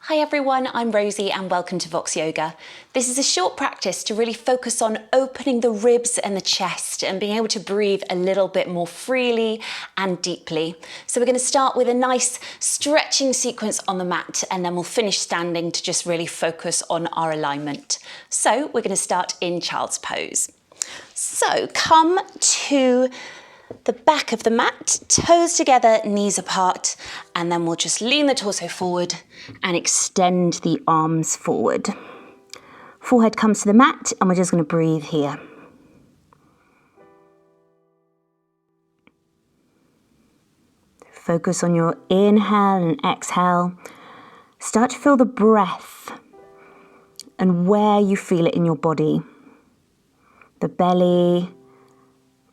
Hi everyone, I'm Rosie and welcome to Vox Yoga. This is a short practice to really focus on opening the ribs and the chest and being able to breathe a little bit more freely and deeply. So we're going to start with a nice stretching sequence on the mat and then we'll finish standing to just really focus on our alignment. So we're going to start in child's pose. So come to the back of the mat, toes together, knees apart, and then we'll just lean the torso forward and extend the arms forward. Forehead comes to the mat and we're just going to breathe here. Focus on your inhale and exhale. Start to feel the breath and where you feel it in your body. The belly,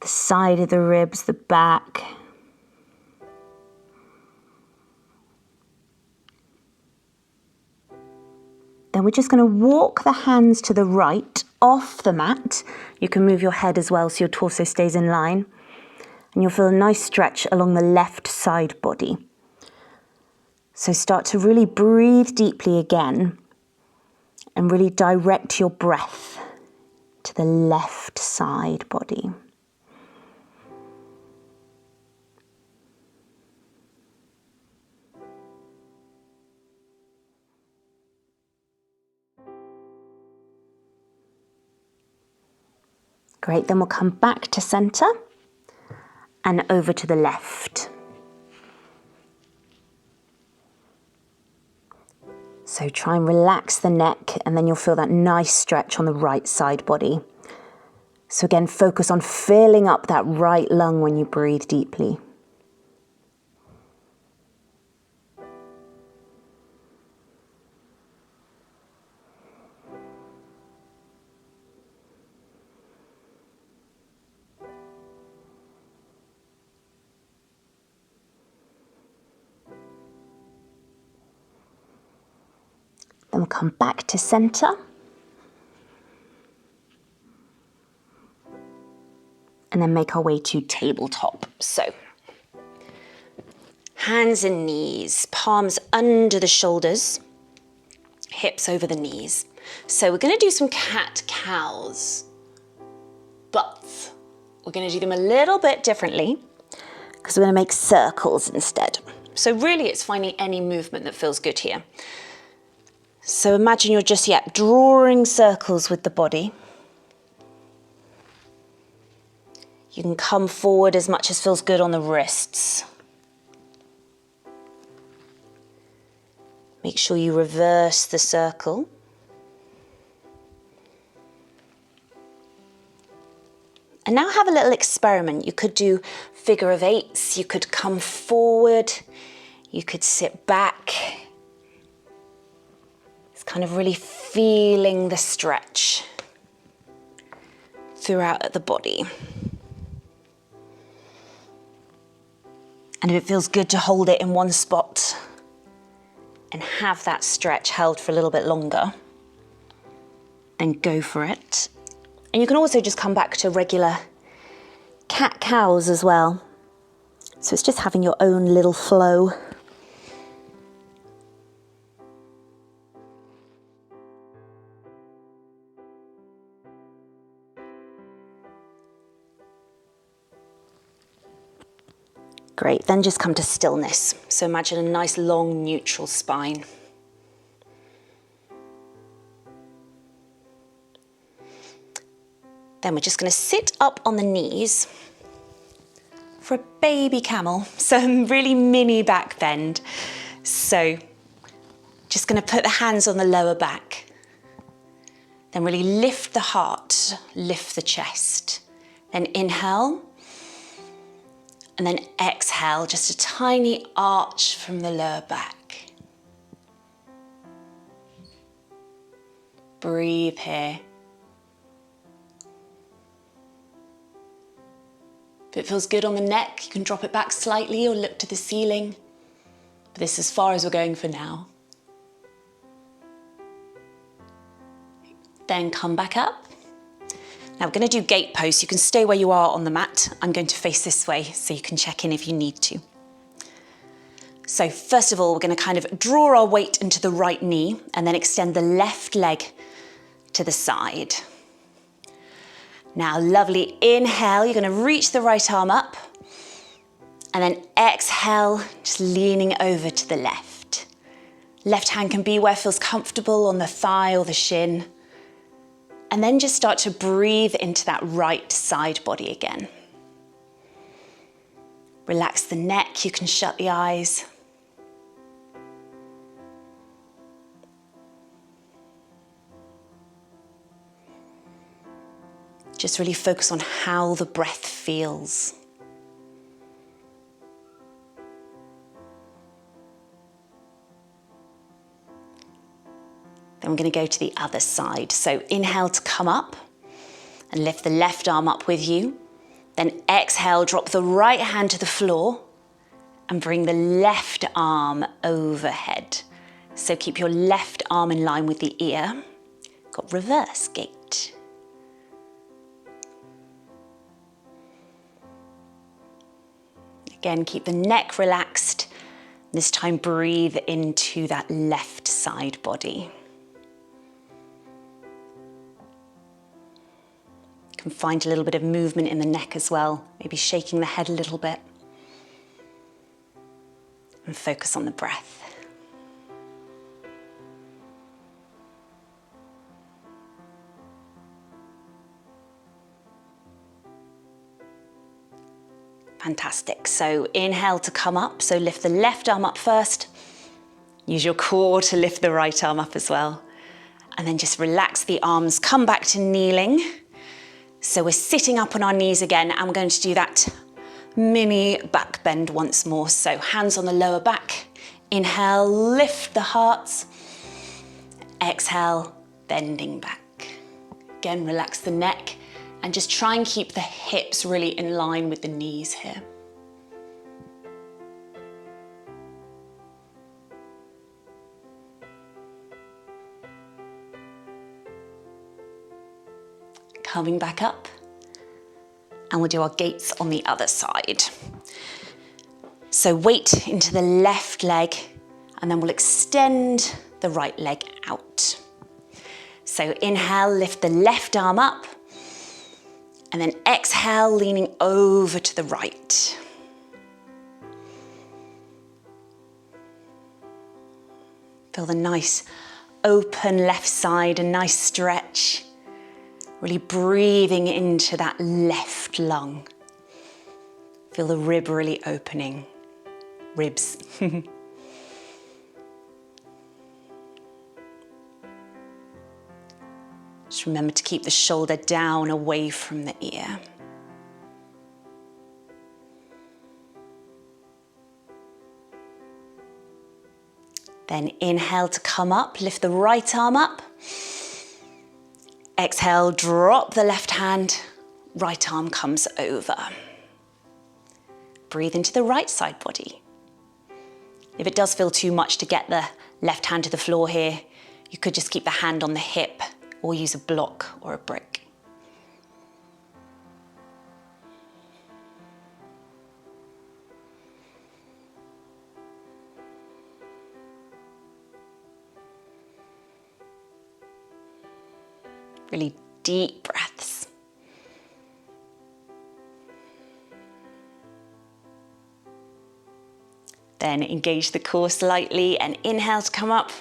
the side of the ribs, the back. Then we're just going to walk the hands to the right off the mat. You can move your head as well so your torso stays in line. And you'll feel a nice stretch along the left side body. So start to really breathe deeply again and really direct your breath to the left side body. Great, then we'll come back to center and over to the left. So try and relax the neck and then you'll feel that nice stretch on the right side body. So again, focus on filling up that right lung when you breathe deeply. Then we'll come back to center. And then make our way to tabletop. So, hands and knees, palms under the shoulders, hips over the knees. So we're going to do some cat-cows, but we're going to do them a little bit differently because we're going to make circles instead. So really it's finding any movement that feels good here. So imagine you're just, drawing circles with the body. You can come forward as much as feels good on the wrists. Make sure you reverse the circle. And now have a little experiment. You could do figure of eights, you could come forward, you could sit back. Kind of really feeling the stretch throughout the body. And if it feels good to hold it in one spot and have that stretch held for a little bit longer, then go for it. And you can also just come back to regular cat-cows as well. So it's just having your own little flow. Great, then just come to stillness. So imagine a nice long neutral spine. Then we're just going to sit up on the knees for a baby camel. So a really mini back bend. So just going to put the hands on the lower back. Then really lift the heart, lift the chest. Then inhale. And then exhale, just a tiny arch from the lower back. Breathe here. If it feels good on the neck, you can drop it back slightly or look to the ceiling. But this is as far as we're going for now. Then come back up. Now we're going to do gate pose. You can stay where you are on the mat. I'm going to face this way so you can check in if you need to. So first of all, we're going to kind of draw our weight into the right knee and then extend the left leg to the side. Now, lovely, inhale, you're going to reach the right arm up and then exhale, just leaning over to the left. Left hand can be where it feels comfortable on the thigh or the shin. And then just start to breathe into that right side body again. Relax the neck, you can shut the eyes. Just really focus on how the breath feels. Then we're going to go to the other side. So inhale to come up and lift the left arm up with you. Then exhale, drop the right hand to the floor and bring the left arm overhead. So keep your left arm in line with the ear. Got reverse gate. Again, keep the neck relaxed. This time breathe into that left side body. You can find a little bit of movement in the neck as well, maybe shaking the head a little bit. And focus on the breath. Fantastic. So inhale to come up. So lift the left arm up first. Use your core to lift the right arm up as well. And then just relax the arms, come back to kneeling. So we're sitting up on our knees again, and we're going to do that mini back bend once more. So hands on the lower back. Inhale, lift the heart. Exhale, bending back. Again, relax the neck. And just try and keep the hips really in line with the knees here. Coming back up. And we'll do our gates on the other side. So weight into the left leg, and then we'll extend the right leg out. So inhale, lift the left arm up. And then exhale, leaning over to the right. Feel the nice open left side, a nice stretch. Really breathing into that left lung. Feel the rib really opening. Ribs. Just remember to keep the shoulder down away from the ear. Then inhale to come up, lift the right arm up. Exhale, drop the left hand, right arm comes over. Breathe into the right side body. If it does feel too much to get the left hand to the floor here, you could just keep the hand on the hip or use a block or a brick. Really deep breaths. Then engage the core slightly and inhale to come up.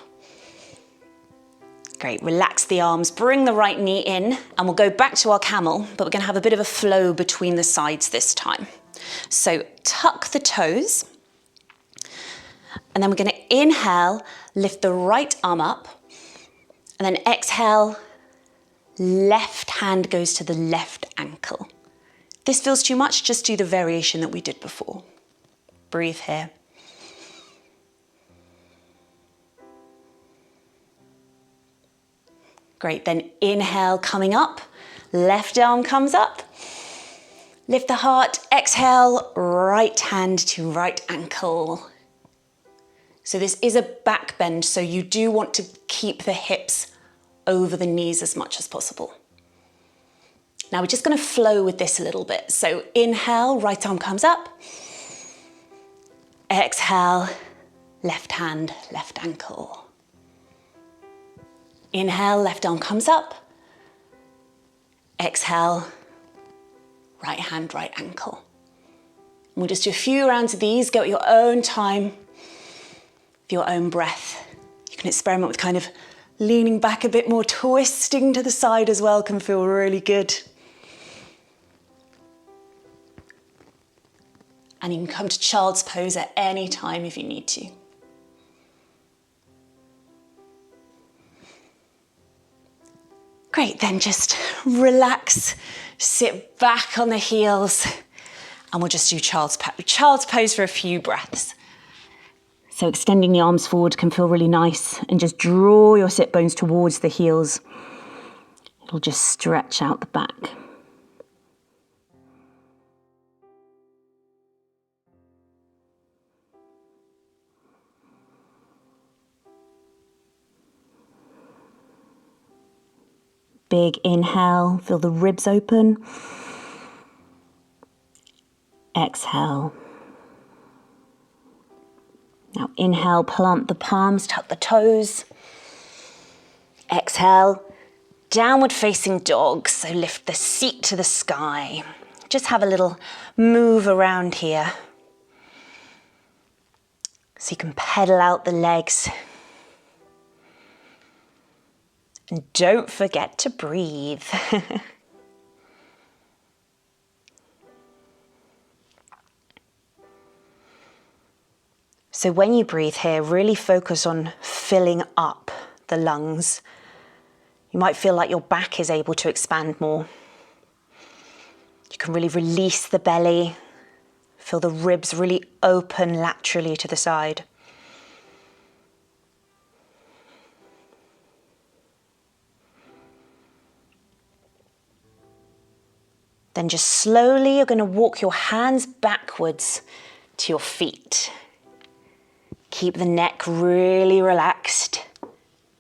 Great, relax the arms, bring the right knee in, and we'll go back to our camel, but we're gonna have a bit of a flow between the sides this time. So tuck the toes, and then we're gonna inhale, lift the right arm up, and then exhale, left hand goes to the left ankle. If this feels too much, just do the variation that we did before. Breathe here. Great, then inhale, coming up, left arm comes up, lift the heart, exhale, right hand to right ankle. So this is a back bend, so you do want to keep the hips over the knees as much as possible. Now we're just gonna flow with this a little bit. So inhale, right arm comes up, exhale, left hand, left ankle. Inhale, left arm comes up. Exhale, right hand, right ankle. And we'll just do a few rounds of these, go at your own time, with your own breath. You can experiment with kind of leaning back a bit more, twisting to the side as well can feel really good. And you can come to child's pose at any time if you need to. Great, then just relax, sit back on the heels, and we'll just do child's pose for a few breaths. So extending the arms forward can feel really nice, and just draw your sit bones towards the heels. It'll just stretch out the back. Big inhale, feel the ribs open. Exhale. Now inhale, plant the palms, tuck the toes. Exhale, downward facing dog. So lift the seat to the sky. Just have a little move around here. So you can pedal out the legs. And don't forget to breathe. So when you breathe here, really focus on filling up the lungs. You might feel like your back is able to expand more. You can really release the belly. Feel the ribs really open laterally to the side. Then just slowly, you're going to walk your hands backwards to your feet. Keep the neck really relaxed.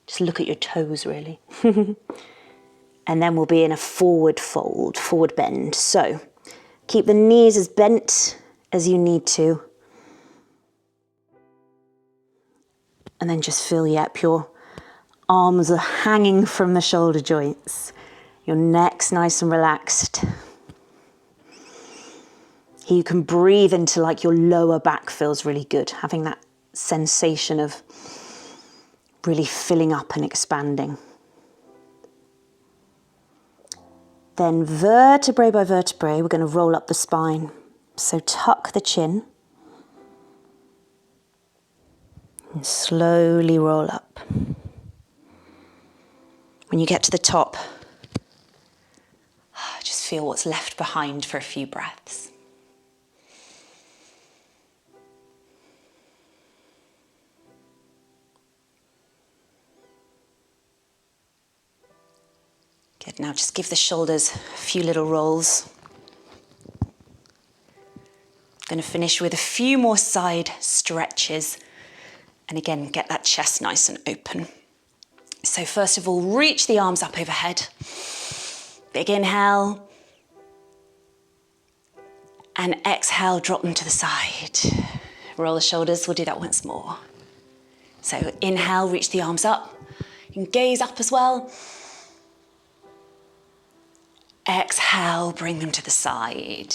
Just look at your toes, really. And then we'll be in a forward fold, forward bend. So keep the knees as bent as you need to. And then just feel, yep, your arms are hanging from the shoulder joints. Your neck's nice and relaxed. Here you can breathe into like your lower back feels really good, having that sensation of really filling up and expanding. Then vertebrae by vertebrae, we're going to roll up the spine. So tuck the chin and slowly roll up. When you get to the top, just feel what's left behind for a few breaths. Good, now just give the shoulders a few little rolls. Going to finish with a few more side stretches. And again, get that chest nice and open. So first of all, reach the arms up overhead. Big inhale. And exhale, drop them to the side. Roll the shoulders, we'll do that once more. So inhale, reach the arms up. You can gaze up as well. Exhale, bring them to the side.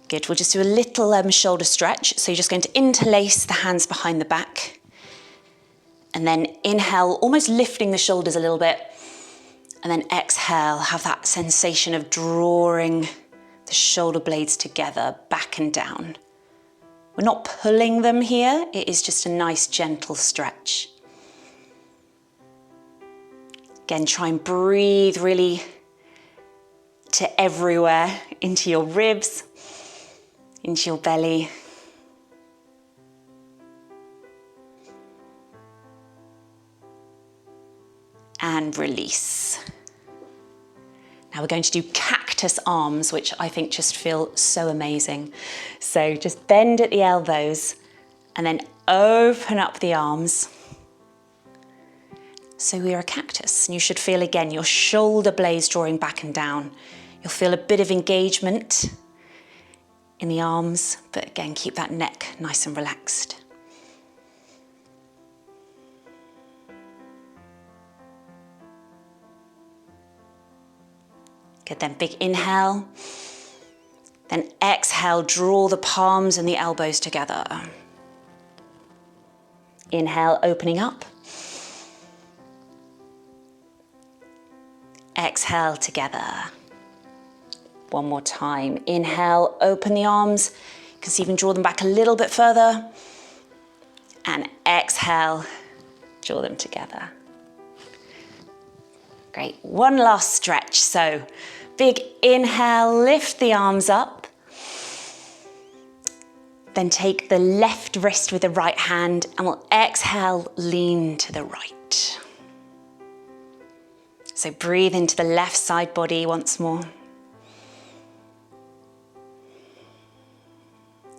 Good, we'll just do a little shoulder stretch. So you're just going to interlace the hands behind the back. And then inhale, almost lifting the shoulders a little bit. And then exhale, have that sensation of drawing the shoulder blades together, back and down. We're not pulling them here. It is just a nice, gentle stretch. Again, try and breathe really to everywhere, into your ribs, into your belly. And release. Now we're going to do cactus arms, which I think just feel so amazing. So just bend at the elbows and then open up the arms. So we're a cactus, and you should feel again your shoulder blades drawing back and down. You'll feel a bit of engagement in the arms, but again, keep that neck nice and relaxed. Good, then big inhale. Then exhale, draw the palms and the elbows together. Inhale, opening up. Exhale together. One more time. Inhale, open the arms. You can see you can draw them back a little bit further. And exhale, draw them together. Great, one last stretch. So big inhale, lift the arms up. Then take the left wrist with the right hand and we'll exhale, lean to the right. So breathe into the left side body once more.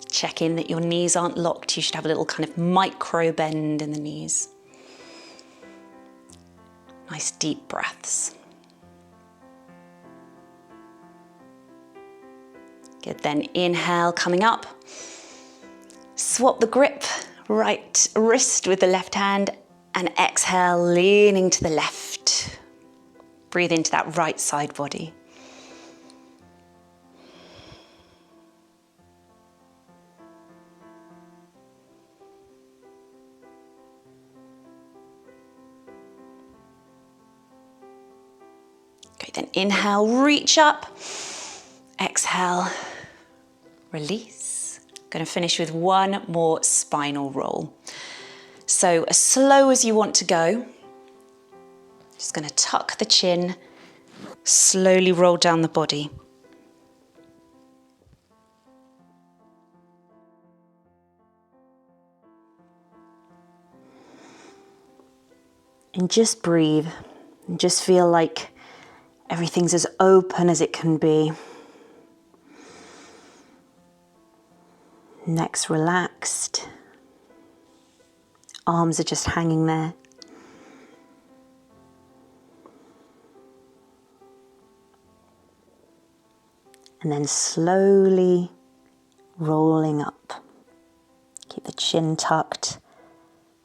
Check in that your knees aren't locked. You should have a little kind of micro bend in the knees. Nice deep breaths. Good, then inhale, coming up. Swap the grip, right wrist with the left hand, and exhale, leaning to the left. Breathe into that right side body. Okay, then inhale, reach up. Exhale, release. Going to finish with one more spinal roll. So as slow as you want to go. Just going to tuck the chin, slowly roll down the body. And just breathe, and just feel like everything's as open as it can be. Neck's relaxed. Arms are just hanging there. And then slowly rolling up. Keep the chin tucked.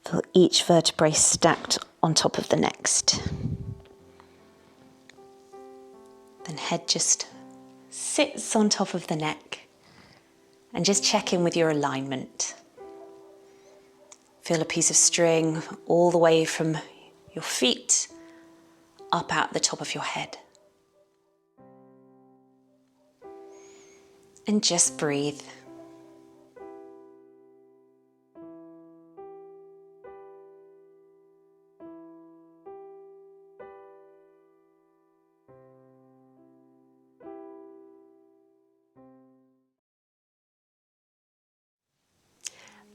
Feel each vertebrae stacked on top of the next. Then head just sits on top of the neck. And just check in with your alignment. Feel a piece of string all the way from your feet up out the top of your head. And just breathe.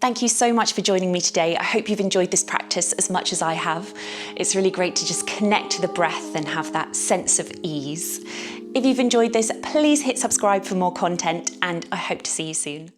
Thank you so much for joining me today. I hope you've enjoyed this practice as much as I have. It's really great to just connect to the breath and have that sense of ease. If you've enjoyed this, please hit subscribe for more content, and I hope to see you soon.